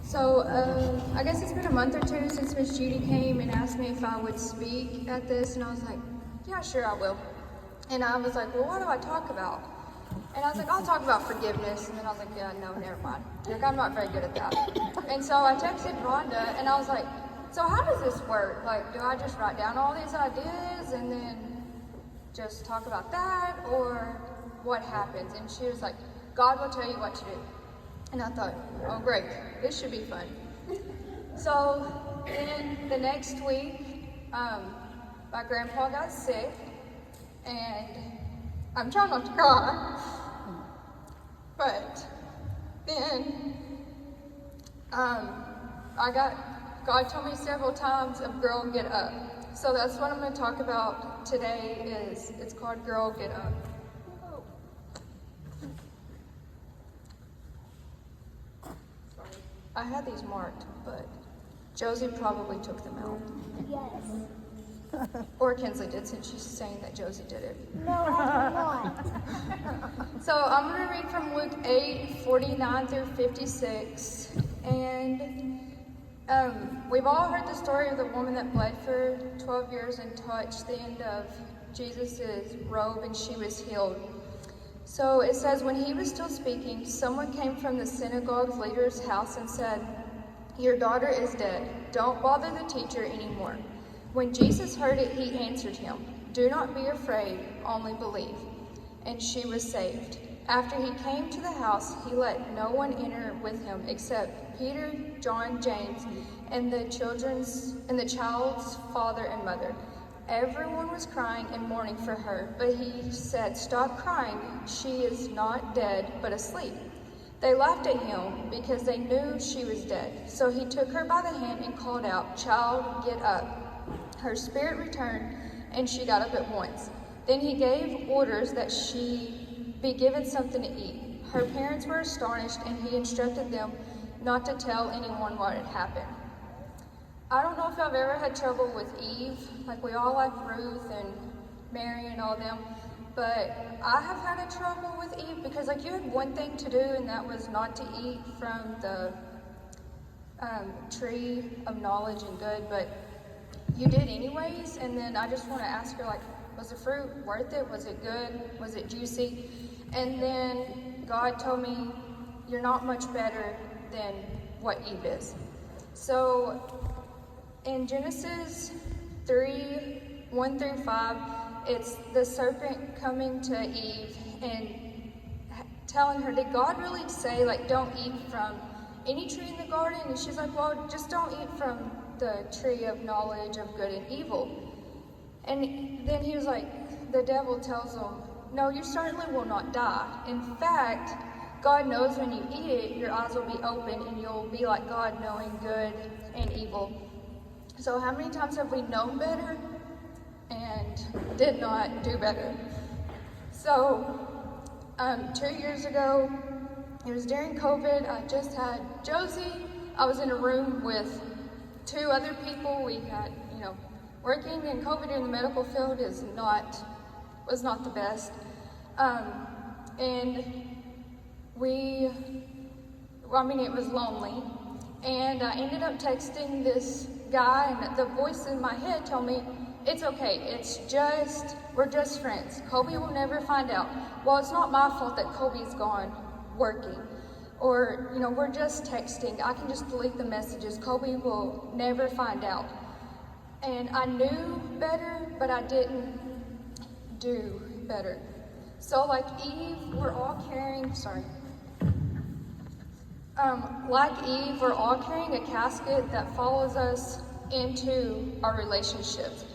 So, I guess it's been a month or two since Miss Judy came and asked me if I would speak at this, and I was like, yeah, sure, I will. And I was like, well, what do I talk about? And I was like, I'll talk about forgiveness. And then I was like, yeah, no, never mind. Like, I'm not very good at that. And so I texted Rhonda, and I was like, so how does this work? Like, do I just write down all these ideas and then just talk about that, or what happens? And she was like, God will tell you what to do. And I thought, oh great, this should be fun. So then the next week, my grandpa got sick, and I'm trying not to cry, but then God told me several times of Girl Get Up. So that's what I'm going to talk about today. It's called Girl Get Up. I had these marked, but Josie probably took them out. Yes. Or Kinsley did, since she's saying that Josie did it. No, I did not. So I'm going to read from Luke 8:49 through 56. And we've all heard the story of the woman that bled for 12 years and touched the end of Jesus' robe, and she was healed. So it says, when he was still speaking, someone came from the synagogue leader's house and said, your daughter is dead. Don't bother the teacher anymore. When Jesus heard it, he answered him, do not be afraid, only believe. And she was saved. After he came to the house, he let no one enter with him except Peter, John, James, and the child's father and mother. Everyone was crying and mourning for her, but he said, stop crying, she is not dead, but asleep. They laughed at him because they knew she was dead. So he took her by the hand and called out, child, get up. Her spirit returned, and she got up at once. Then he gave orders that she be given something to eat. Her parents were astonished, and he instructed them not to tell anyone what had happened. I don't know if I've ever had trouble with Eve, like we all like Ruth and Mary and all them, but I have had a trouble with Eve because like you had one thing to do, and that was not to eat from the tree of knowledge and good, but you did anyways. And then I just want to ask her, like, was the fruit worth it? Was it good? Was it juicy? And then God told me, you're not much better than what Eve is. So in Genesis 3:1 through 5, it's the serpent coming to Eve and telling her, did God really say, like, don't eat from any tree in the garden? And she's like, well, just don't eat from the tree of knowledge of good and evil. And then he was like, the devil tells him, no, you certainly will not die. In fact, God knows when you eat it, your eyes will be open and you'll be like God, knowing good and evil. So how many times have we known better and did not do better? So 2 years ago, it was during COVID, I just had Josie. I was in a room with 2 other people. We had, working in COVID in the medical field was not the best. And it was lonely. And I ended up texting this guy, and the voice in my head told me, it's okay, we're just friends. Kobe will never find out. Well, it's not my fault that Kobe's gone working. Or, we're just texting. I can just delete the messages. Kobe will never find out. And I knew better, but I didn't do better. So like Eve, we're all carrying, like Eve, we're all carrying a casket that follows us into our relationships.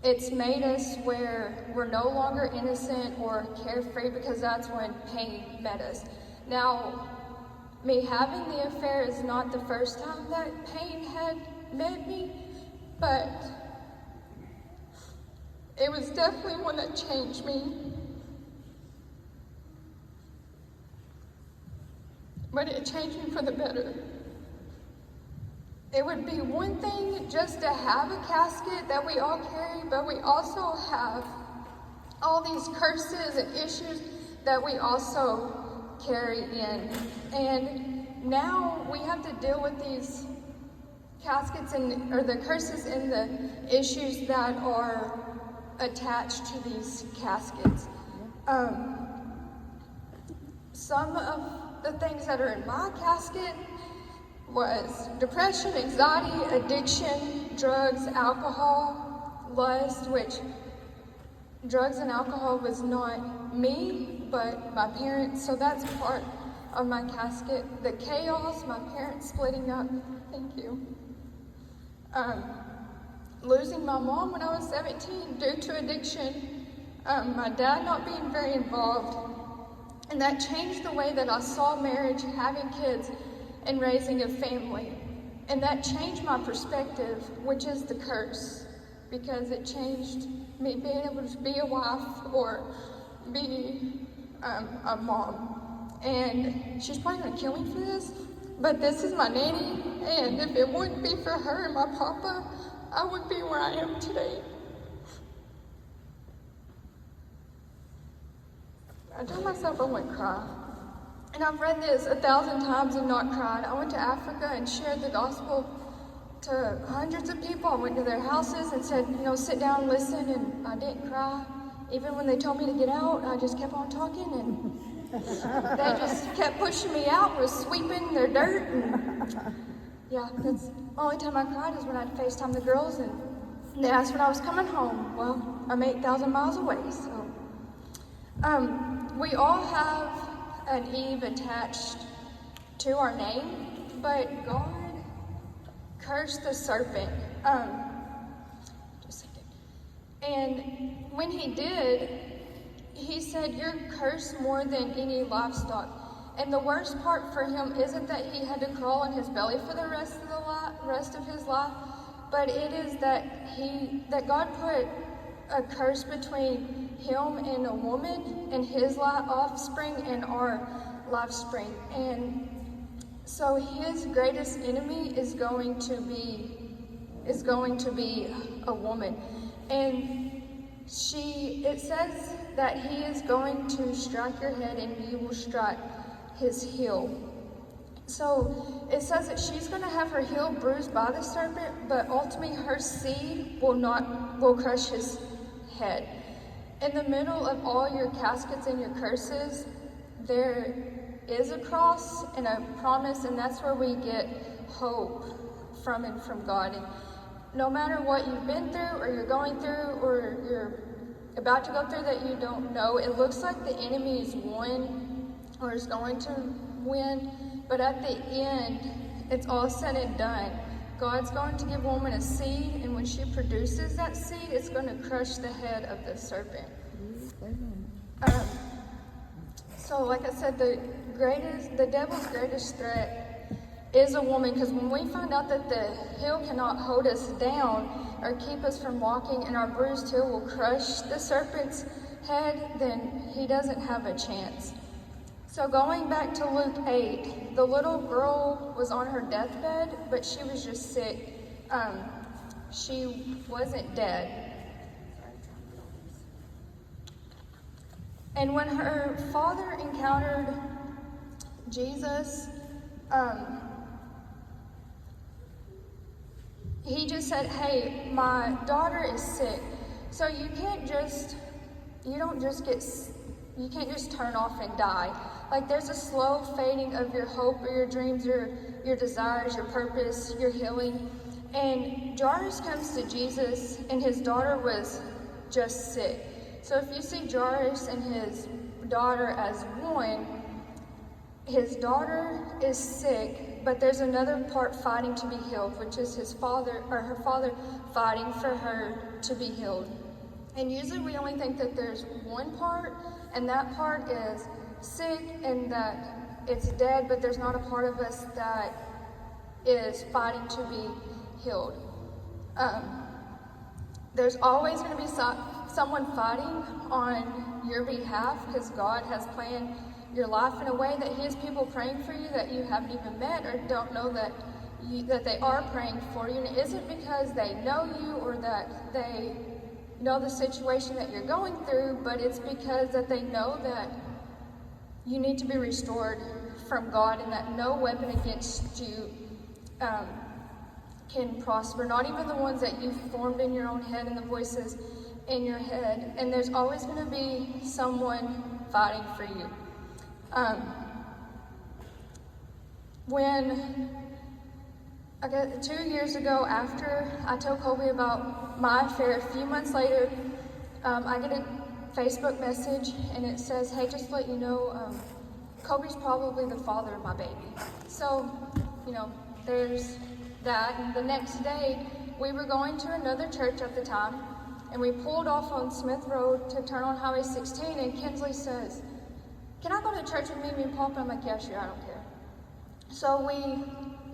It's made us where we're no longer innocent or carefree, because that's when pain met us. Now, me having the affair is not the first time that pain had met me, but it was definitely one that changed me. But it changed me for the better. It would be one thing just to have a casket that we all carry, but we also have all these curses and issues that we also carry in. And now we have to deal with these caskets or the curses and the issues that are attached to these caskets. Some of the things that are in my casket was depression, anxiety, addiction, drugs, alcohol, lust, which drugs and alcohol was not me, but my parents, so that's part of my casket. The chaos, my parents splitting up, thank you. Losing my mom when I was 17 due to addiction, my dad not being very involved, and that changed the way that I saw marriage, having kids, and raising a family. And that changed my perspective, which is the curse, because it changed me being able to be a wife or be a mom. And she's probably gonna kill me for this, but this is my nanny, and if it wouldn't be for her and my papa, I would be where I am today. I told myself I wouldn't cry. And I've read this 1,000 times and not cried. I went to Africa and shared the gospel to hundreds of people. I went to their houses and said, sit down, listen, and I didn't cry. Even when they told me to get out, I just kept on talking, and they just kept pushing me out, was sweeping their dirt. And yeah, that's the only time I cried is when I'd FaceTime the girls, and they asked when I was coming home. Well, I'm 8,000 miles away, so. We all have an Eve attached to our name, but God cursed the serpent. Just a second. And when he did, he said, "You're cursed more than any livestock." And the worst part for him isn't that he had to crawl on his belly for the rest of his life, but it is that God put a curse between him and a woman and his offspring and our offspring. And so his greatest enemy is going to be a woman. And it says that he is going to strike your head and you will strike his heel. So it says that she's going to have her heel bruised by the serpent, but ultimately her seed will crush his head. In the middle of all your caskets and your curses, there is a cross and a promise, and that's where we get hope from God. And no matter what you've been through or you're going through or you're about to go through that you don't know, it looks like the enemy is won or is going to win, but at the end, it's all said and done. God's going to give woman a seed, and when she produces that seed, it's going to crush the head of the serpent. So like I said, the devil's greatest threat is a woman, because when we find out that the heel cannot hold us down or keep us from walking, and our bruised heel will crush the serpent's head, then he doesn't have a chance. So going back to Luke 8, the little girl was on her deathbed, but she was just sick. She wasn't dead. And when her father encountered Jesus, he just said, "Hey, my daughter is sick." So you can't just turn off and die. Like, there's a slow fading of your hope or your dreams, your desires, your purpose, your healing. And Jairus comes to Jesus, and his daughter was just sick. So if you see Jairus and his daughter as one, his daughter is sick, but there's another part fighting to be healed, which is her father fighting for her to be healed. And usually we only think that there's one part, and that part is sick and that it's dead, but there's not a part of us that is fighting to be healed. There's always going to be someone fighting on your behalf, because God has planned your life in a way that he has people praying for you that you haven't even met or don't know that they are praying for you. And it isn't because they know you or that they know the situation that you're going through, but it's because that they know that you need to be restored from God, and that no weapon against you can prosper, not even the ones that you've formed in your own head and the voices in your head. And there's always going to be someone fighting for you. When I got 2 years ago, after I told Colby about my affair, a few months later, I get a Facebook message, and it says, "Hey, just to let you know, Colby's probably the father of my baby." So, there's that. And the next day, we were going to another church at the time, and we pulled off on Smith Road to turn on Highway 16, and Kinsley says, "Can I go to church with me and Papa?" I'm like, "Yeah, sure, I don't care." So we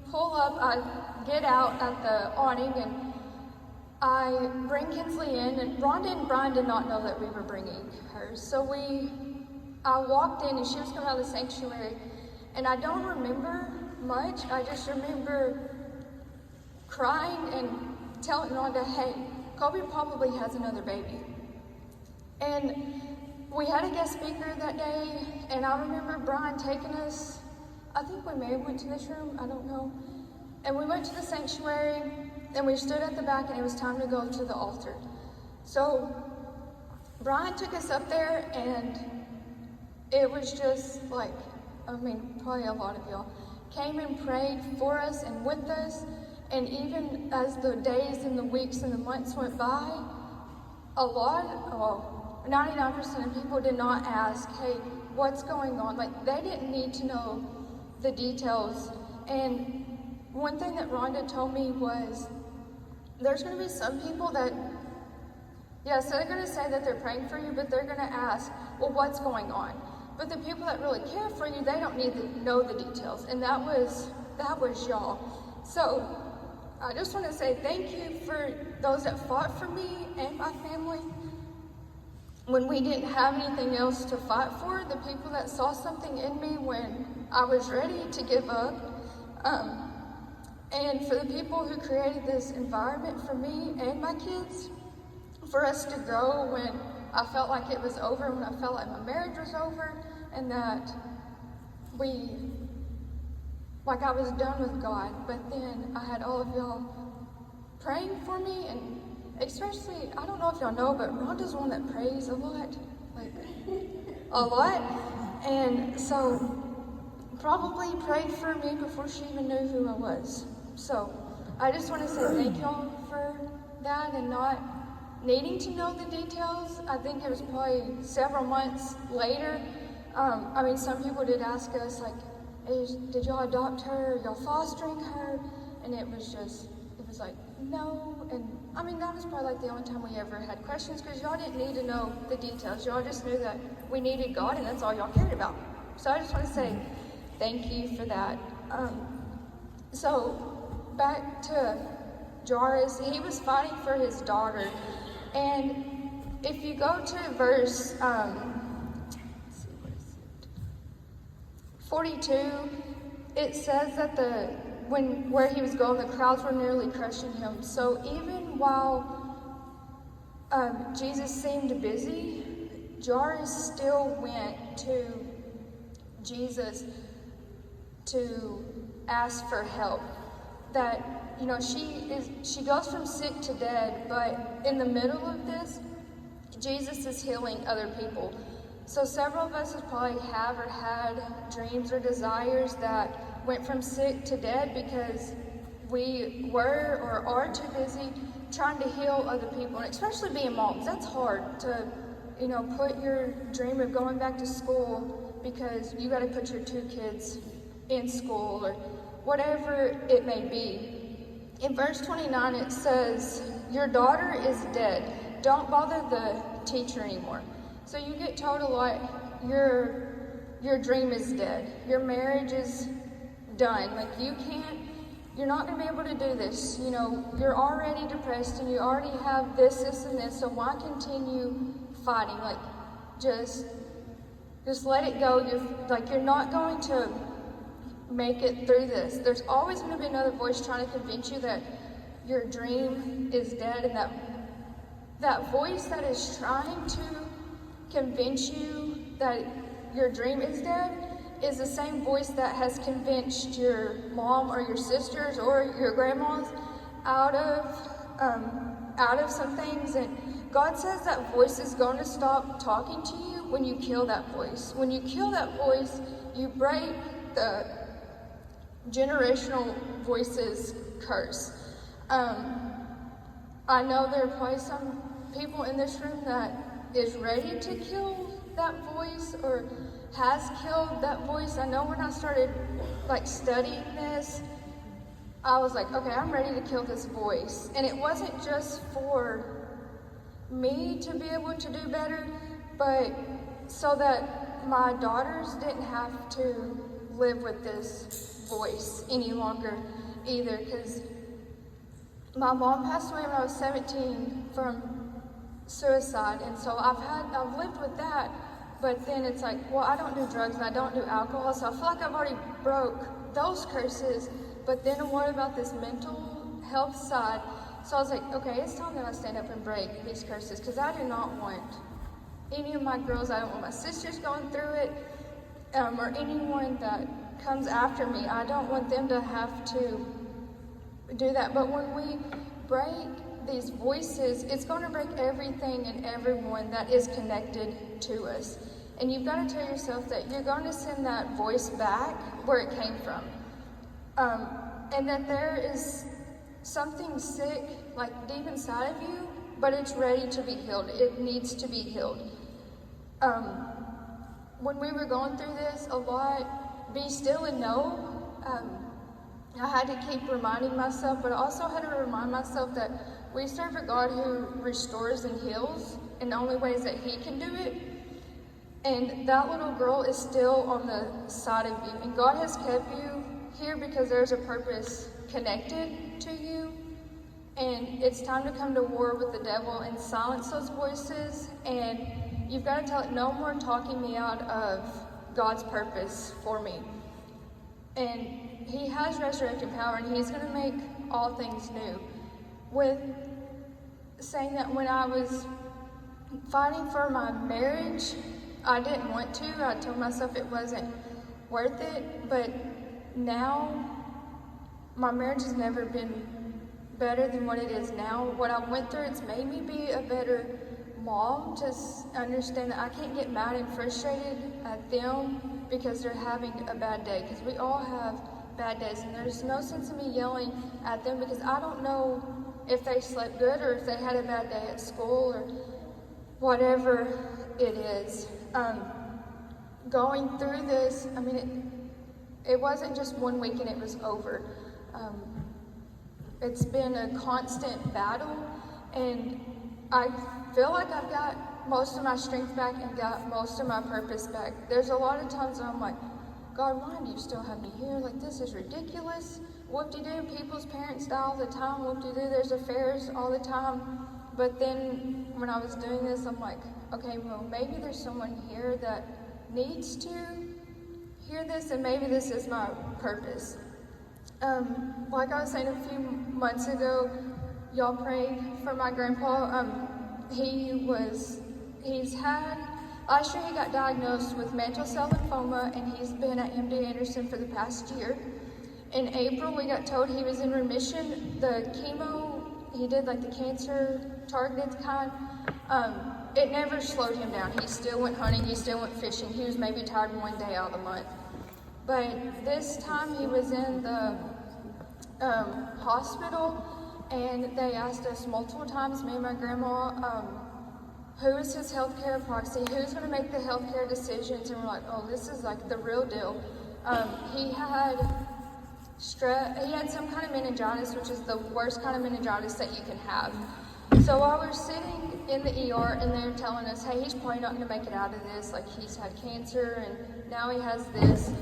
pull up, I get out at the awning, and I bring Kinsley in, and Rhonda and Brian did not know that we were bringing her. So I walked in, and she was coming out of the sanctuary, and I don't remember much. I just remember crying and telling Rhonda, "Hey, Colby probably has another baby." And we had a guest speaker that day, and I remember Brian taking us, I think we may have went to this room, I don't know. And we went to the sanctuary, and we stood at the back, and it was time to go to the altar. So Brian took us up there, and it was just like, probably a lot of y'all came and prayed for us and with us. And even as the days and the weeks and the months went by, 99% of people did not ask, "Hey, what's going on?" Like, they didn't need to know the details. And one thing that Rhonda told me was, there's going to be some people that, yes, they're going to say that they're praying for you, but they're going to ask, "Well, what's going on?" But the people that really care for you, they don't need to know the details. And that was y'all. So I just want to say thank you for those that fought for me and my family when we didn't have anything else to fight for, the people that saw something in me when I was ready to give up, and for the people who created this environment for me and my kids, for us to grow when I felt like it was over, when I felt like my marriage was over, and that I was done with God. But then I had all of y'all praying for me, and especially, I don't know if y'all know, but Rhonda's one that prays a lot, and so probably prayed for me before she even knew who I was. So I just want to say thank y'all for that, and not needing to know the details. I think it was probably several months later. Some people did ask us, did y'all adopt her? Are y'all fostering her? And it was like, no. And that was probably the only time we ever had questions, because y'all didn't need to know the details. Y'all just knew that we needed God, and that's all y'all cared about. So I just want to say thank you for that. So back to Jairus, he was fighting for his daughter. And if you go to verse 42, it says that where he was going, the crowds were nearly crushing him. So even while Jesus seemed busy, Jairus still went to Jesus to ask for help. That, she goes from sick to dead, but in the middle of this, Jesus is healing other people. So several of us probably have or had dreams or desires that went from sick to dead because we were or are too busy trying to heal other people. And especially being moms, that's hard to, put your dream of going back to school because you got to put your 2 kids in school or whatever it may be. In verse 29, it says, "Your daughter is dead. Don't bother the teacher anymore." So you get told a lot, your dream is dead. Your marriage is done. You're not going to be able to do this. You're already depressed and you already have this, and this, so why continue fighting? Just let it go. You're not going to make it through this. There's always going to be another voice trying to convince you that your dream is dead, and that voice that is trying to convince you that your dream is dead is the same voice that has convinced your mom or your sisters or your grandmas out of some things. And God says that voice is going to stop talking to you when you kill that voice. When you kill that voice, you break the generational voices curse. I know there are probably some people in this room that is ready to kill that voice or has killed that voice. I know when I started studying this, I was like, okay, I'm ready to kill this voice. And it wasn't just for me to be able to do better, but so that my daughters didn't have to live with this voice any longer either, because my mom passed away when I was 17 from suicide, and so I've lived with that. But then it's like, well, I don't do drugs and I don't do alcohol, so I feel like I've already broke those curses. But then what about this mental health side? So I was like, okay, it's time that I stand up and break these curses, because I do not want any of my girls, I don't want my sisters going through it, or anyone that comes after me. I don't want them to have to do that. But when we break these voices, it's going to break everything and everyone that is connected to us. And you've got to tell yourself that you're going to send that voice back where it came from. And that there is something sick, deep inside of you, but it's ready to be healed. It needs to be healed. When we were going through this a lot, be still and know, I had to keep reminding myself, but I also had to remind myself that we serve a God who restores and heals in the only ways that He can do it. And that little girl is still on the side of you. And God has kept you here because there's a purpose connected to you. And it's time to come to war with the devil and silence those voices. And you've got to tell it, no more talking me out of God's purpose for me. And He has resurrecting power, and He's going to make all things new. With saying that when I was fighting for my marriage, I didn't want to. I told myself it wasn't worth it. But now, my marriage has never been better than what it is now. What I went through, it's made me be a better mom, to understand that I can't get mad and frustrated at them because they're having a bad day. Because we all have bad days, and there's no sense in me yelling at them because I don't know if they slept good or if they had a bad day at school or whatever it is. Going through this, I mean, it wasn't just 1 week and it was over. It's been a constant battle, and I feel like I've got most of my strength back and got most of my purpose back. There's a lot of times where I'm like, God, why do you still have me here? This is ridiculous. Whoop-de-doo, people's parents die all the time. Whoop-de-doo, there's affairs all the time. But then when I was doing this, I'm like, okay, well, maybe there's someone here that needs to hear this, and maybe this is my purpose. Like I was saying a few months ago, y'all prayed for my grandpa. Last year he got diagnosed with mantle cell lymphoma, and he's been at MD Anderson for the past year. In April, we got told he was in remission. The chemo, he did the cancer targeted kind, it never slowed him down. He still went hunting, he still went fishing. He was maybe tired one day out of the month. But this time he was in the hospital, and they asked us multiple times, me and my grandma, who is his healthcare proxy, who's going to make the healthcare decisions, and we're like, oh, this is the real deal. He had some kind of meningitis, which is the worst kind of meningitis that you can have. So while we're sitting in the ER and they're telling us, hey, he's probably not going to make it out of this, he's had cancer and now he has this.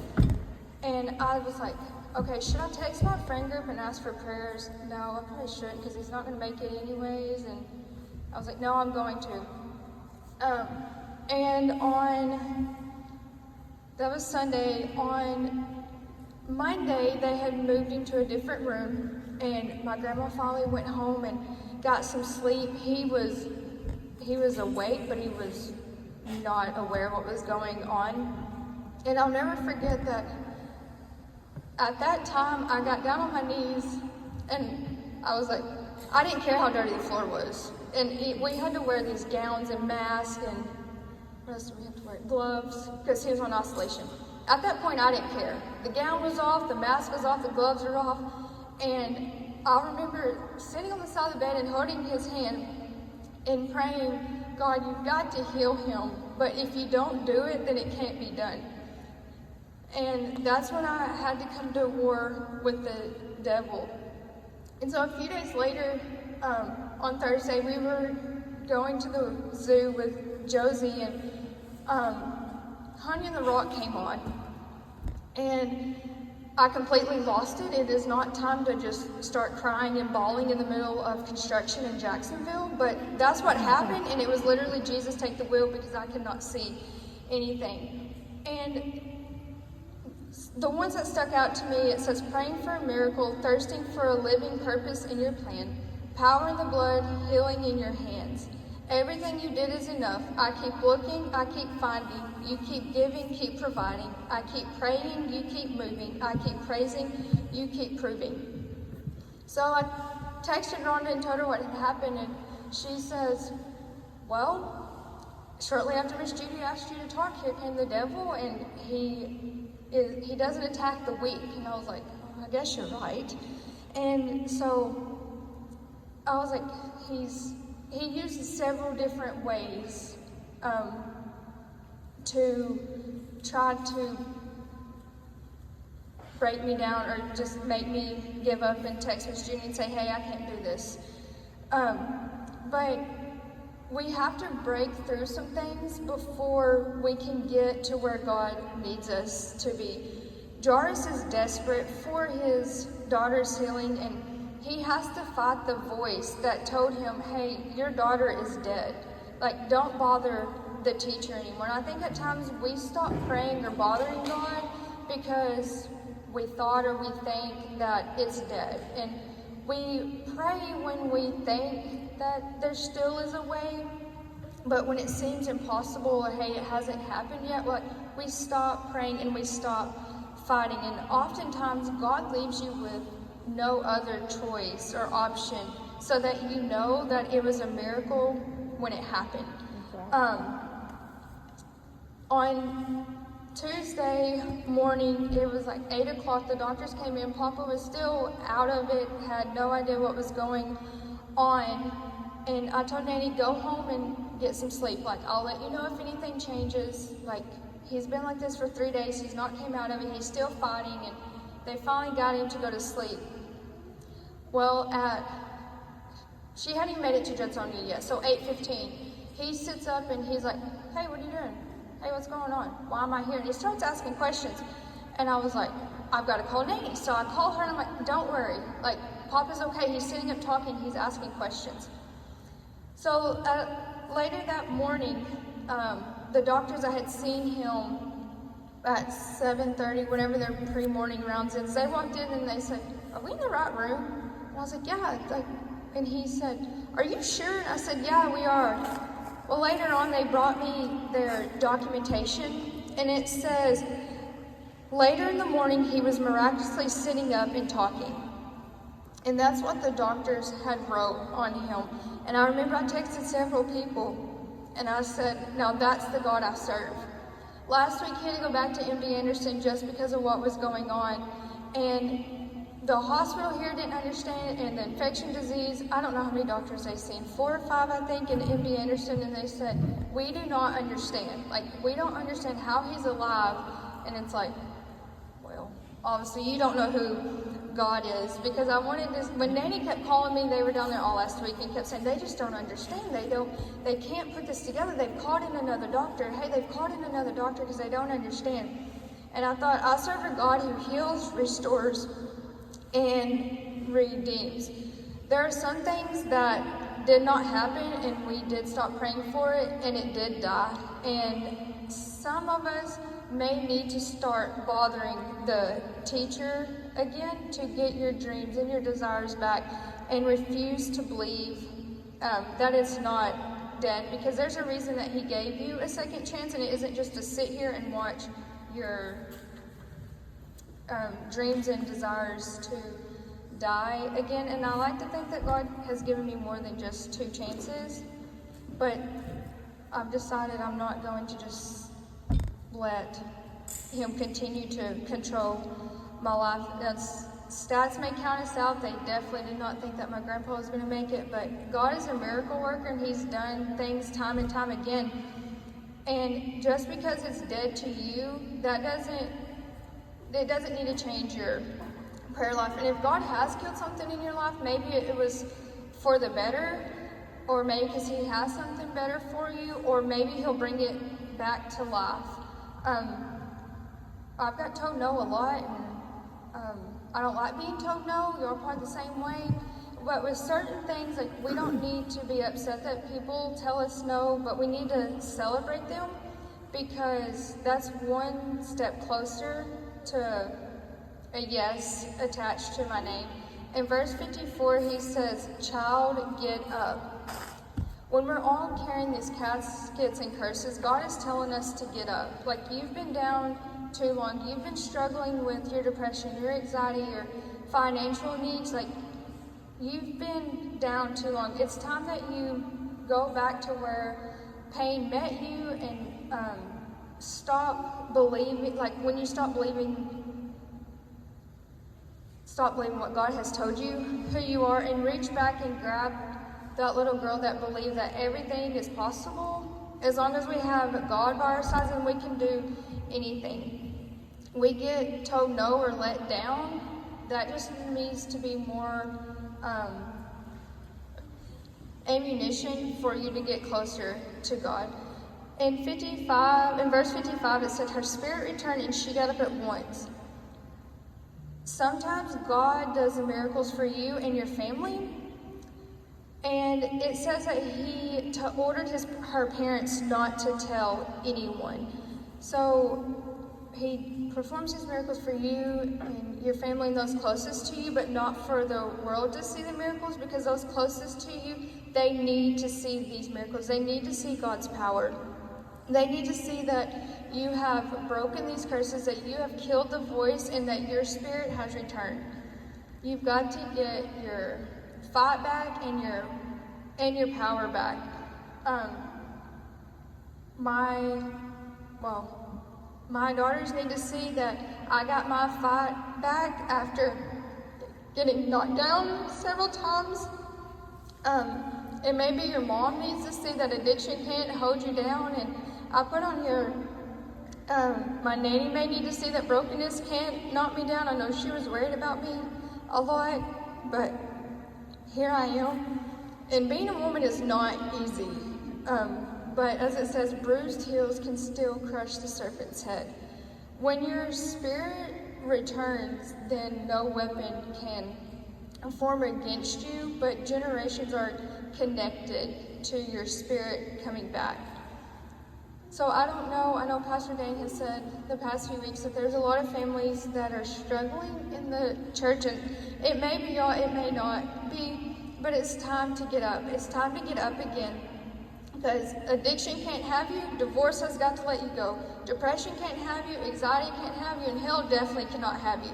And I was like, okay, should I text my friend group and ask for prayers? No, I probably shouldn't, because he's not going to make it anyways. And I was like, no, I'm going to. And that was Sunday. On Monday, they had moved him to a different room, and my grandma finally went home and got some sleep. He was awake, but he was not aware of what was going on. And I'll never forget that at that time, I got down on my knees, and I was like, I didn't care how dirty the floor was. And we had to wear these gowns and masks, and what else did we have to wear? Gloves, because he was on oscillation. At that point, I didn't care. The gown was off, the mask was off, the gloves were off, and I remember sitting on the side of the bed and holding his hand and praying, God, you've got to heal him, but if you don't do it, then it can't be done. And that's when I had to come to war with the devil. And so a few days later, on Thursday, we were going to the zoo with Josie, and Honey and the Rock came on. And I completely lost it. It is not time to just start crying and bawling in the middle of construction in Jacksonville, but that's what happened, and it was literally Jesus take the wheel because I could not see anything. And the ones that stuck out to me, it says, praying for a miracle, thirsting for a living purpose in your plan, power in the blood, healing in your hands. Everything you did is enough. I keep looking, I keep finding. You keep giving, keep providing. I keep praying, you keep moving. I keep praising, you keep proving. So I texted Rhonda and told her what had happened, and she says, well, shortly after Miss Judy asked you to talk, here came the devil, and he doesn't attack the weak. And I was like, oh, I guess you're right. And so I was like, he uses several different ways to try to break me down or just make me give up and text Miss Judy and say, hey, I can't do this. But we have to break through some things before we can get to where God needs us to be. Jairus is desperate for his daughter's healing, and he has to fight the voice that told him, hey, your daughter is dead. Like, don't bother the teacher anymore. And I think at times we stop praying or bothering God because we thought or we think that it's dead. And we pray when we think that there still is a way, but when it seems impossible or hey, it hasn't happened yet, we stop praying and we stop fighting. And oftentimes God leaves you with no other choice or option so that you know that it was a miracle when it happened. Okay. On Tuesday morning, it was like 8 o'clock, the doctors came in, Papa was still out of it, had no idea what was going on, and I told Nanny, go home and get some sleep, like, I'll let you know if anything changes, like, he's been like this for 3 days, he's not came out of it, he's still fighting, and they finally got him to go to sleep. Well, she hadn't even made it to Judsonia yet, so 8:15, he sits up and he's like, hey, what are you doing? Hey, what's going on? Why am I here? And he starts asking questions. And I was like, I've got to call Nanny. So I call her and I'm like, don't worry. Like, Papa's okay. He's sitting up talking. He's asking questions. So later that morning, the doctors, I had seen him at 7:30, whenever their pre-morning rounds is, they walked in and they said, are we in the right room? And I was like, yeah. And he said, are you sure? And I said, yeah, we are. Well, later on, they brought me their documentation, and it says, later in the morning, he was miraculously sitting up and talking. And that's what the doctors had wrote on him. And I remember I texted several people, and I said, now that's the God I serve. Last week, he had to go back to MD Anderson just because of what was going on. And the hospital here didn't understand it, and the infection disease, I don't know how many doctors they've seen, 4 or 5, I think, in MD Anderson, and they said, we do not understand. Like, we don't understand how he's alive. And it's like, well, obviously you don't know who God is, because I wanted to, when Nanny kept calling me, they were down there all last week, and kept saying, they just don't understand. They can't put this together. They've called in another doctor. Hey, they've called in another doctor because they don't understand. And I thought, I serve a God who heals, restores, and redeems. There are some things that did not happen, and we did stop praying for it, and it did die. And some of us may need to start bothering the teacher again to get your dreams and your desires back, and refuse to believe that it's not dead, because there's a reason that he gave you a second chance, and it isn't just to sit here and watch your dreams and desires to die again. And I like to think that God has given me more than just 2 chances, but I've decided I'm not going to just let him continue to control my life. Stats may count us out. They definitely did not think that my grandpa was going to make it, but God is a miracle worker, and he's done things time and time again. And just because it's dead to you, it doesn't need to change your prayer life. And if God has killed something in your life, maybe it was for the better, or maybe because he has something better for you, or maybe he'll bring it back to life. I've got told no a lot, and I don't like being told no. You're probably the same way. But with certain things, like, we don't need to be upset that people tell us no, but we need to celebrate them, because that's one step closer to a yes attached to my name. In verse 54, he says, "Child, get up." When we're all carrying these caskets and curses, God is telling us to get up. Like, you've been down too long. You've been struggling with your depression, your anxiety, your financial needs. Like, you've been down too long. It's time that you go back to where pain met you, and stop believing what God has told you who you are, and reach back and grab that little girl that believed that everything is possible. As long as we have God by our sides, and we can do anything. We get told no or let down, that just needs to be more ammunition for you to get closer to God. In verse 55, it said, "Her spirit returned and she got up at once." Sometimes God does miracles for you and your family, and it says that he ordered her parents not to tell anyone. So he performs his miracles for you and your family and those closest to you, but not for the world to see the miracles, because those closest to you, they need to see these miracles. They need to see God's power. They need to see that you have broken these curses, that you have killed the voice, and that your spirit has returned. You've got to get your fight back and your power back. My daughters need to see that I got my fight back after getting knocked down several times. And maybe your mom needs to see that addiction can't hold you down. And I put on here, my nanny may need to see that brokenness can't knock me down. I know she was worried about me a lot, but here I am. And being a woman is not easy. But as it says, bruised heels can still crush the serpent's head. When your spirit returns, then no weapon can form against you, but generations are connected to your spirit coming back. So I don't know, I know Pastor Dane has said the past few weeks that there's a lot of families that are struggling in the church, and it may be y'all, it may not be, but it's time to get up. It's time to get up again, because addiction can't have you, divorce has got to let you go, depression can't have you, anxiety can't have you, and hell definitely cannot have you.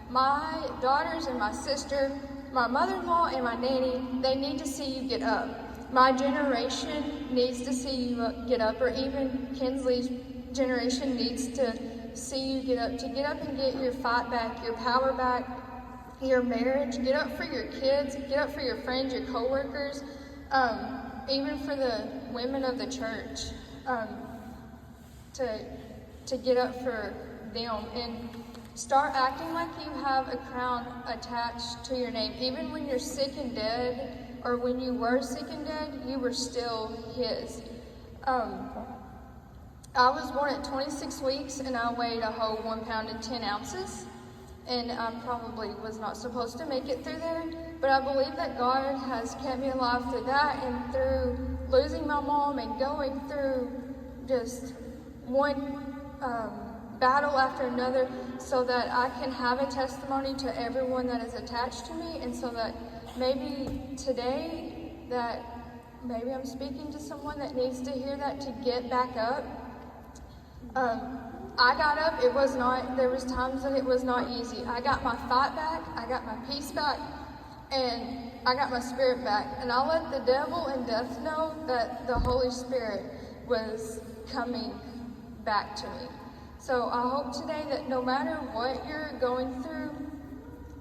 My daughters and my sister, my mother-in-law and my nanny, they need to see you get up. My generation needs to see you get up, or even Kinsley's generation needs to see you get up and get your fight back, your power back, your marriage, get up for your kids, get up for your friends, your co-workers, even for the women of the church, to get up for them, and start acting like you have a crown attached to your name. Even when you're sick and dead, or when you were sick and dead, you were still his. I was born at 26 weeks, and I weighed a whole 1 pound and 10 ounces. And I probably was not supposed to make it through there, but I believe that God has kept me alive through that, and through losing my mom and going through just one battle after another, so that I can have a testimony to everyone that is attached to me, and so that maybe today, that maybe I'm speaking to someone that needs to hear that, to get back up. I got up. There was times that it was not easy. I got my fight back. I got my peace back. And I got my spirit back. And I let the devil and death know that the Holy Spirit was coming back to me. So I hope today that no matter what you're going through,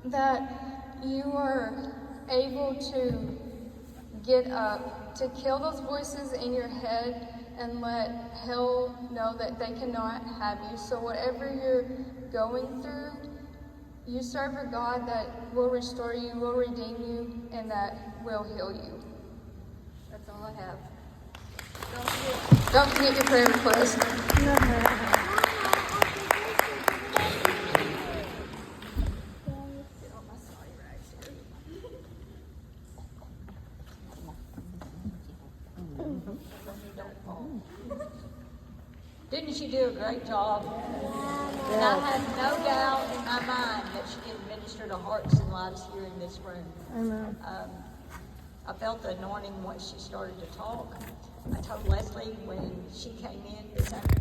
that you are able to get up, to kill those voices in your head and let hell know that they cannot have you. So whatever you're going through, you serve a God that will restore you, will redeem you, and that will heal you. That's all I have. Don't forget your prayer request. Didn't she do a great job? And I have no doubt in my mind that she did minister to hearts and lives here in this room. Amen. I felt the anointing once she started to talk. I told Leslie when she came in this afternoon,